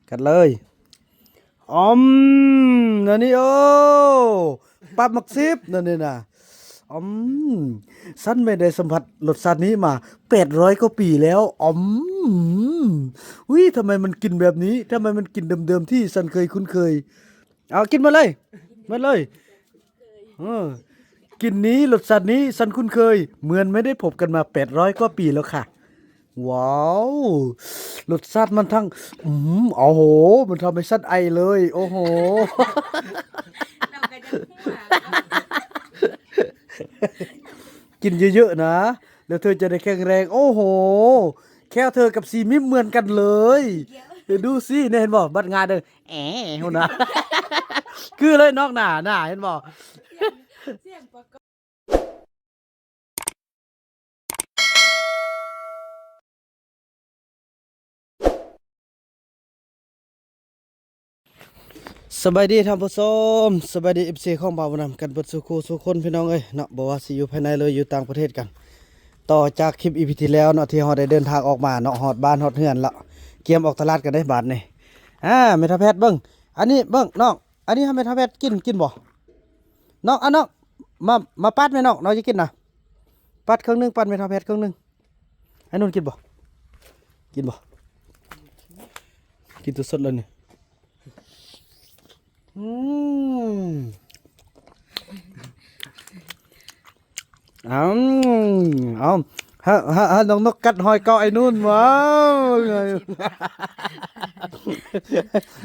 กันเลยนั่นนี่โอ้ปลาหมักซิบนั่นนี่นะอมฉันไม่ได้สัมผัสรสชาตินี้มา800กว่าปีแล้วอุ้ยทำไมมันกินแบบนี้ทำไมมันกินเดิมๆที่ฉันเคยคุ้นเคยเอากินมาเลยมาเลยเออกินนี้รสชาตินี้ฉันคุ้นเคยเหมือนไม่ได้พบกันมา800กว่าปีแล้วค่ะว้าวรสชาติมันทั้งโอ้โหมันทำให้ฉันไอเลยโอ้โห เราก็จะหัว กินเยอะๆนะแล้วเธอจะได้แข็งแรงโอ้โหแค่เธอกับซีมิมเหมือนกันเลยเดี๋ยวดูสิเนี่ยเห็นบ่บัดงานเด้อหุ่นนะ คือเลยนอกหน้าเห็นบ่เสียงประกอบสบายดีท่านผู้ชมสบายดี FC ของบ่าวนำกันเบิดสู่คู่สู่คนพี่น้องเอ้ยเนาะบ่ว่าสิอยู่ภายในเลยอยู่ต่างประเทศกัน ต่อจากคลิป EP ที่แล้วเนาะที่เฮาได้เดินทางออกมาเนาะฮอดบ้านฮอดเฮือนละเกียมออกตลาดกันได้บาดนี่เมทาแพทย์เบิ่งอันนี้เบิ่งน้องอันนี้ให้เมทาแพทย์กินบ่น้องน้องมาปัดแม่น้องจะกินน่ะปัดครึ่งนึงปัดเมทาแพทย์ครึ่งนึงไอ้นุ่นกินบ่กินตัวสดเลยนี่อืมเอาฮะน้องนกกัดหอยเกาะไอ้นู่นว้าว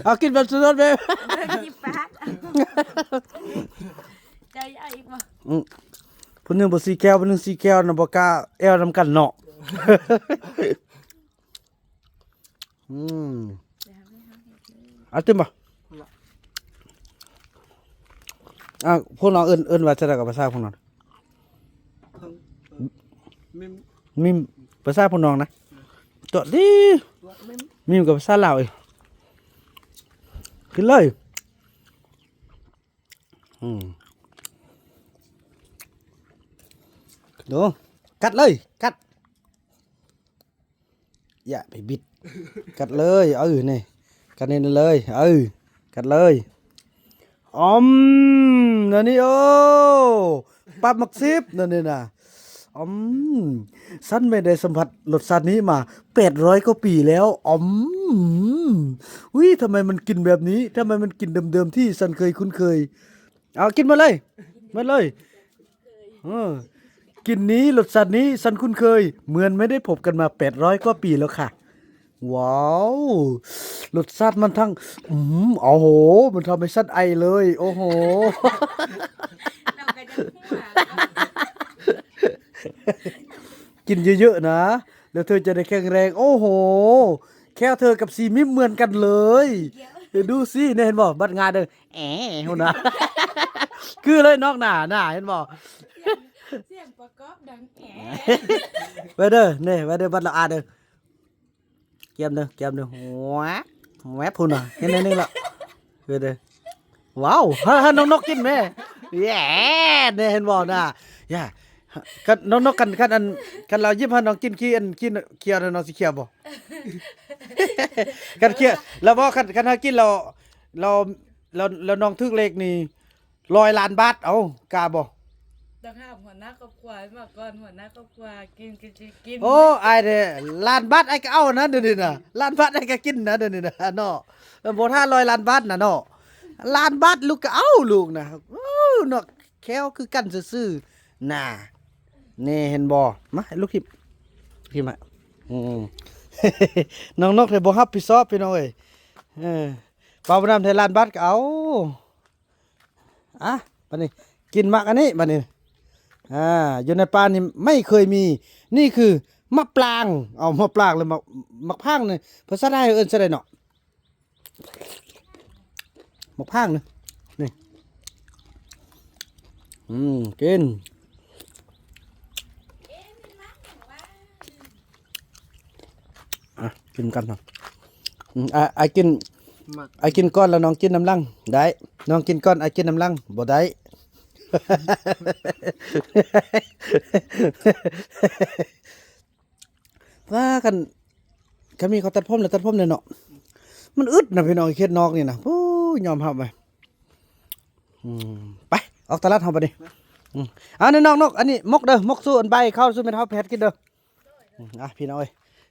เอากินแบบสดๆไป เรื่องที่ปากใจเอาอีกบ่ ผู้หนึงบ่สีแก้วผู้หนึงสีแก้วน่ะบ่กล้าแอวนำกันเนาะอืมเอาติบ่พวกน้องเอิ้นว่าจะได้กับภาษาพวกน้องมิมภาษาพวกน้องนะตัวดิมิมกับภาษาลาวอีกขึ้นเลยดูกัดเลยกัดอย่าไปบิดกัดเลยนี่กัดนี่เลยกัดเลยนั่นนี่โอ้ปลาหมักซิบนั่นนี่นะฉันไม่ได้สัมผัสรสชาตินี้มา800กว่าปีแล้วอุ้ยทำไมมันกินแบบนี้ทำไมมันกินเดิมๆที่ฉันเคยคุ้นเคยเอากินมาเลยเออกินนี้รสชาตินี้ฉันคุ้นเคยเหมือนไม่ได้พบกันมา800กว่าปีแล้วค่ะว้าวรสชาติมันทั้งโอ้โหมันทำให้ฉันไอเลยโอ้โห เราก็จะหัว กินเยอะๆนะแล้วเธอจะได้แข็งแรงโอ้โหแค่เธอกับซีมิมเหมือนกันเลยเดี๋ยวดูสิเนี่ยเห็นบ่บัดงานเด้อหุ่นนะ คือเลยนอกหน้าเห็นบ่ เสียงประกอบดังแห ไว้เด้อนี่ไว้เด้อบัดละอาเด้อเกียมเด้อแหวะพุ่นน่ะเห็นนึงละไว้เด้อว้าวฮะน้องนกกินแม่แย่เนี่ยเห็นบ่น่ะย่ากันน้องนกกันอันเรายิบให้น้องกินขี้กินเคี้ยวน้องสิเคี้ยวบ่ กันเคี้ยวแล้วบ่คันเฮากินเราน้องทึกเลขนี่100 ล้านบาทเอากล้าบ่ ต้องห้ามหัวหน้าครอบครัวมาก่อนหัวหน้าครอบครัวกิน โอ้ไอ้เด้1 ล้านบาทไอ้ก็เอานะเดี๋ยวนี้น่ะ1 ล้านบาทไอ้ก็กินนะเดี๋ยวนี้น่ะเนาะบ่ถ้า100 ล้านบาทน่ะเนาะ1 ล้านบาทลูกก็เอาลูกนะโอ้เนาะแควคือกันซื่อๆน่ะนี่เห็นบ่มาลูกทิมมาน้องนกได้บ่รับผิดชอบพี่น้องเอ้ยเป่าบ่นำไทย1 ล้านบาทก็เอาบัดนี้กินมักอันนี้บัดนี้อยู่ในป่านี่ไม่เคยมีนี่คือมะปรางเอามะปรางเลยมะพร้างนี่ภาษาไทยเอิ้นซะได้เนาะมะพร้างนี่กินกินกันเนาะไอ้กินก้อนแล้วน้องกินน้ำลังได้น้องกินก้อนไอ้กินน้ำลังบ่ได้ ว่ากันมีเขาตัดผมแล้วตัดผมเลยเนาะ มันอึดนะพี่น้องเฮ็ดนอกนี่นะโอ้ยยอมรับไปไปออกตลาดเฮาบัดนี้อันนี้นอกอันนี้มกเด้อมกสู้อันใบเข้าสู้แม่นเฮาแพทกินเด้อพี่น้องเอ้ย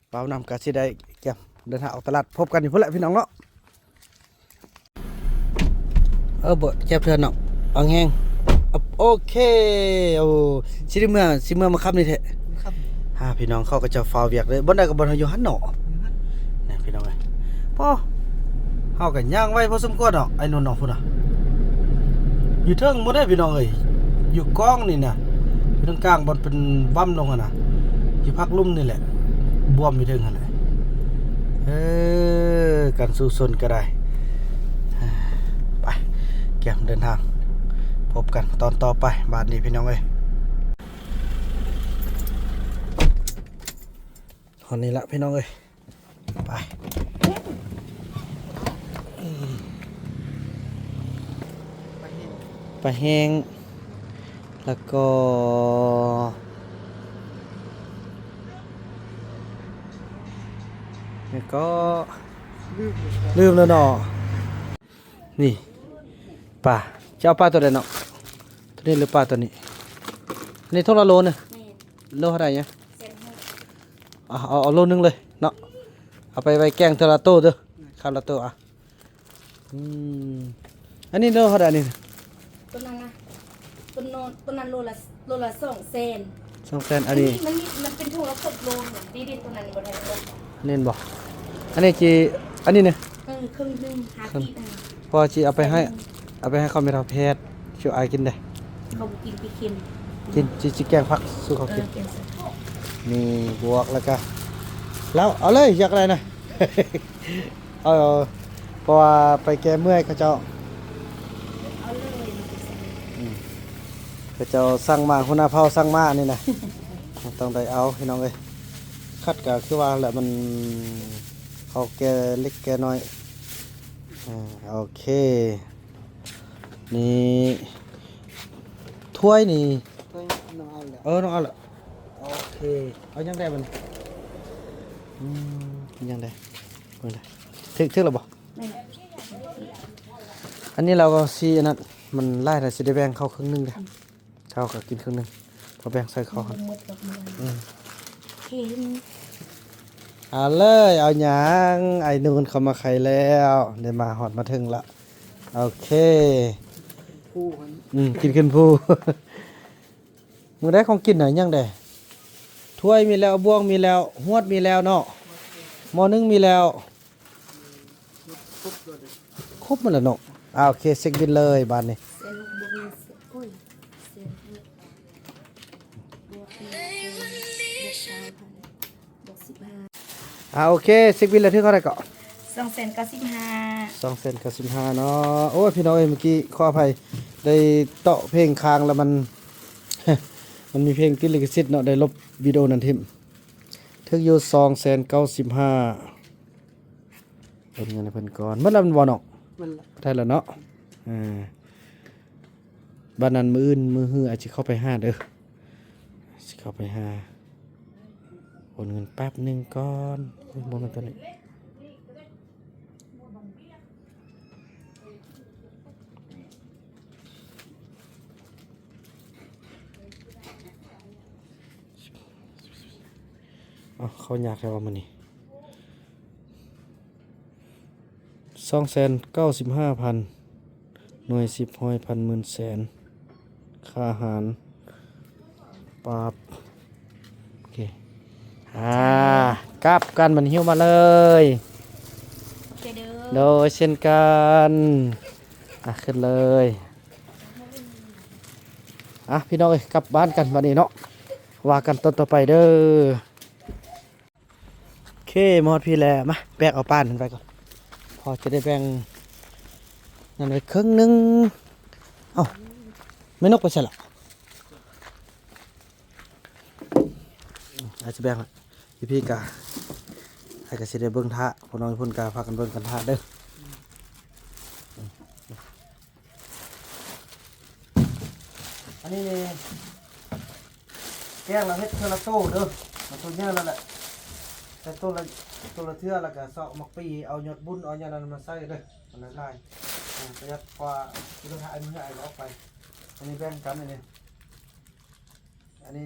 เปล่านำก็สิได้แก้มเดินทางออกตลาดพบกันอยู่พุ่นแหละพี่น้องเนาะบ่แจ็บเทื่อนเนาะเอาแห้งโอเคโอ้สิได้เมื่อมาครับนี่แท้พี่น้องเขาก็จะฟ้าวเวียกเลยบ่ได้ก็บ่อยู่หั่นเนาะนี่พี่น้องเอ้ยพ่อเฮาก็ย่างไว้พอสมควรเนาะไอ้นนท์เนาะพุ่นน่ะอยู่เทิงบ่ได้พี่น้องเอ้ยอยู่กองนี่น่ะอยู่ตรงกลางบ่เป็นว่ำลงหั่นน่ะอยู่พักลุ่มนี่แหละบวมอยู่เทิงหั่นแหละกันสู้ซนก็ได้ไปแก้มเดินทางพบกันตอนต่อไปบาดนี้พี่น้องเอ้ยตอนนี้ละพี่น้องเอ้ยไปไปแห้งแล้วก็ลืมแล้วเนาะนี่ปลาจะเอาปลาตัวใดเนาะตัวนี้หรือปลาตัวนี้อันนี้เท่าละโลเนี่ยโลเท่าไหร่เนี่ยเอาโลนึงเลยเนาะเอาไปแกงเทาละโต้เด้อคาราโต้อันนี้โลเท่าไหร่นี่ต้นนั้นนะต้นนั้นโลละ2 เซน 2 เซนอันนี้มันเป็นถุงละ10 โลเหมือนดีต้นนั้นบ่ได้บ่ เน้นบ่อันนี้จีอันนี้เนี่ย ครึ่งนึงหาที่พอจีเอาไปให้เขาไม่ทำแพทย์ช่วยไอกินได้เขากินไปกินจีแกงผักสู้เขากินนี่บวกแล้วก็แล้วเอาเลยอยากอะไรนะ เอาเพราะว่าไปแก้เมื่อยเขาเจ้าเขาเจ้าสั่งมาหัวหน้าเผาสั่งมานี่นะ ต้องได้เอาพี่น้องเลยคัดก็คือว่าแหละมันเขาแกเล็กแกน้อยโอเคนี่ถ้วยนี่น้องเอาละโอเคเอายังได้มันยังได้ถึกหรือบ่อันนี้เราก็ซีอันนั้นมันไล่แต่สิได้แบ่งเข้าครึ่งนึงเด้อเขาก็กินครึ่งนึงพอแบ่งใส่เขาครับเอาเลยเอาหยังไอ้นูนเข้ามาไข่แล้วได้มาหอดมาถึงละโอเคกินขึ้นผู้ มือได้ของกินหน่อยยังได้ถ้วยมีแล้วบ่วงมีแล้วหวดมีแล้วเนาะหม้อนึงมีแล้วครบหมดแล้วเนาะโอเคเซ็กบินเลยบานนี้โอเคเซ็กบินแล้วที่เท่าไหร่ก็295 2 เซน 95เนาะโอ้ยพี่น้องเอ้ยเมื่อกี้ขออภัยได้เตาะเพลงค้างแล้วมัน มันมีเพลงติดลิขสิทธิ์เนาะได้ลบวิดีโอนั้นทิ่มถึงอยู่2,95,000เป็นเงินเพิ่นก่อนเมื่อแล้วมันบ่เนาะได้แล้วเนาะบ้านนั้นมื้ออื่นมื้อฮื้ออาจสิเข้าไปหาเด้อสิเข้าไปหาโอนเงินแป๊บนึงก่อนบ่แม่นตัวนี้เขาอยากแล้วว่ามันนี่2,95,000หน่วย10หอยพันหมื่นแสนค่าอาหารปราบโอเคกลับกันมันหิ้วมาเลยโดยเช่นกันขึ้นเลยพี่น้องเอ้ยกลับบ้านกันวันนี้เนาะว่ากันตอนต่อไปเด้อโอเคหมดพี่แล้วมาแบกเอาป้านมันไปก่อนพอจะได้แบ่งนั่นไปครึ่งนึงไม่นกไปใช่หรออาจจะแบ่งพี่กาให้กระสิได้เบิ้งท่าพวกน้องพุ่นกาพากันเบิ้งกันท่าเด้ออันนี้แกงเราเฮ็ดเทอร์โต้เด้อมาตัวเยอะแล้วแหละแต่ตัวละ ตัวละเทื่อแล้วก็เสาะมักปีเอายอดบุญเอายอดนั้นมาใส่เด้อมันละลายประหยัดกว่าที่เราหาอันนี้เอาออกไปอันนี้แบ่งกันอันนี้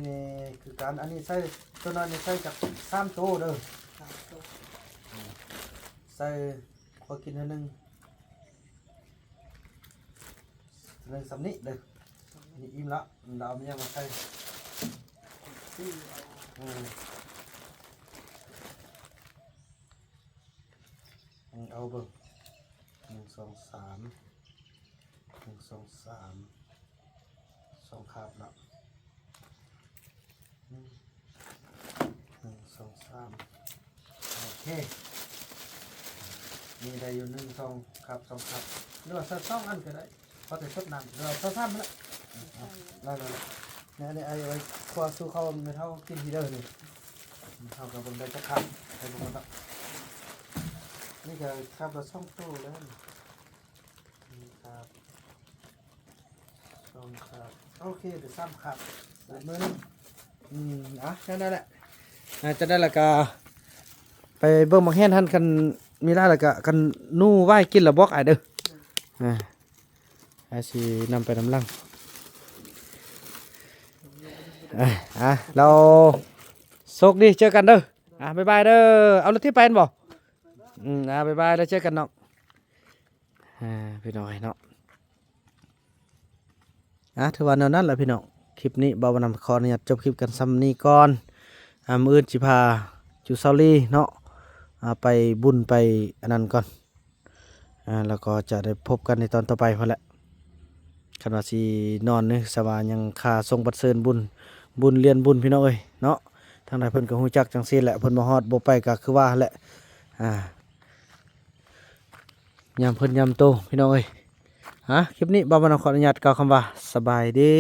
นี่คือการอันนี้ใส่ตัวนั้นนี่ใส่จาก3โตเด้อใส่พอกินอันนึงสำนี้เด้อนี่อิ่มละเราเอาเนี่ยมาใส่เอาเบิ่ง1 2 3 1 2 3 2คาบละ1 2 3โอเคมีได้อยู่1 2ครับ2ครับหรือว่าสัก2อันก็ได้พอแต่ชดน้ำหรือว่า3มันละได้เนี่ยไอ้ไว้ครัวสู้เขาไม่เท่ากินทีเดียวนี่เท่ากับบนได้จะขับไอ้บนละนี่ก็ขับเรา2ตู้แล้วนี่ครับ2ครับโอเคเดี๋ยว3ครับมือนึงนั่นแหละจะได้ละกาไปเบิ่งมักแห่นท่านกันมีได้ละกะกันนู่ไหว้กินละบอกไอ้เด้อไอ้สินำไปนำลังเราโชคดีเจอกันเด้อบ๊ายบายเด้อเอารถที่ไปบ่บ๊ายบายแล้วเจอกันเนาะพี่น้อยเนาะถือว่าแนวนั้นแหละพี่น้องคลิปนี้บ่าวนำขออนุญาตจบคลิปกันซ้ำนี้ก่อนมื้ออื่นสิพาจูเซาลีเนาะไปบุญไปอันนั้นก่อนแล้วก็จะได้พบกันในตอนต่อไปพอแหละคันว่าสินอนนี่สว่ายังค่าส่งบัตรเชิญบุญเรียนบุญพี่น้องเอ้ยเนาะทางใดเพิ่นก็ฮู้จักจังซี่แหละเพิ่นบ่ฮอดบ่ไปก็คือว่าแหละยามเพิ่นยามโตพี่น้องเอ้ยคลิปนี้บ่าวนำขออนุญาตกล่าวคำว่าสบายดี